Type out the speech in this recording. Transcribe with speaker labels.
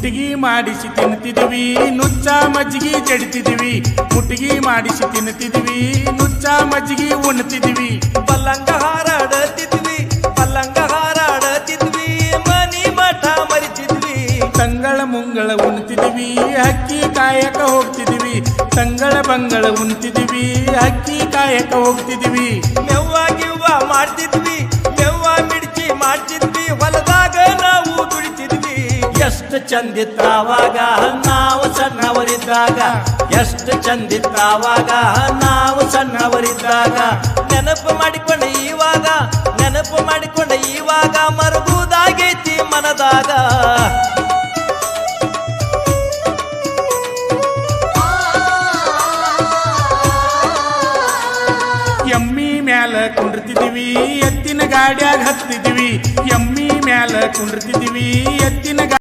Speaker 1: ಮುಟ್ಟಿಗೆ ಮಾಡಿಸಿ ತಿನ್ನುತ್ತಿದ್ವಿ ನುಚ್ಚ ಮಜ್ಜಿಗೆ ಜಡಿತಿದ್ವಿ ಮುಟ್ಟಿಗೆ ಮಾಡಿಸಿ ತಿನ್ನುತ್ತಿದ್ವಿ ನುಚ್ಚ ಮಜ್ಜಿಗೆ ಉಣ್ತಿದ್ವಿ
Speaker 2: ಪಲ್ಲಂಗ ಹಾರಾಡತಿದ್ವಿ ಮನಿ ಮಠ ಮರಿತಿದ್ವಿ
Speaker 1: ತಂಗಳ ಮುಂಗಳ ಉಣ್ತಿದ್ವಿ ಹಕ್ಕಿ ಕಾಯಕ ಹೋಗ್ತಿದ್ವಿ ತಂಗಳ ಬಂಗಳ ಉಣ್ತಿದ್ವಿ ಹಕ್ಕಿ ಕಾಯಕ ಹೋಗ್ತಿದ್ವಿ
Speaker 2: ಮೆವ್ವ ಗಿವ್ವ ಮಾಡ್ತಿದ್ವಿ ಮೆವ್ವ ಮಿಡ್ಚಿ ಮಾಡ್ತಿದ್ವಿ ಹೊಲದಾಗ ನಾವು ದುಡಿತಿದ್ವಿ ಎಷ್ಟು ಚಂದಿತ್ತಾವಾಗ ನಾವು ಸಣ್ಣವರಿದ್ದಾಗ ಎಷ್ಟು ಚಂದಿತ್ತಾವಾಗ ನಾವು ಸಣ್ಣವರಿದ್ದಾಗ ನೆನಪು ಮಾಡಿಕೊಂಡ ಇವಾಗ ಮರಗುದಾಗೈತಿ ಮನದಾಗ
Speaker 1: ಎಮ್ಮಿ ಮ್ಯಾಲ ಕುಂಡ್ರತಿದ್ವಿ ಎತ್ತಿನ ಗಾಡ್ಯಾಗ ಹತ್ತಿದ್ವಿ ಎಮ್ಮಿ ಮ್ಯಾಲ ಕುಂಡ್ರತಿದ್ವಿ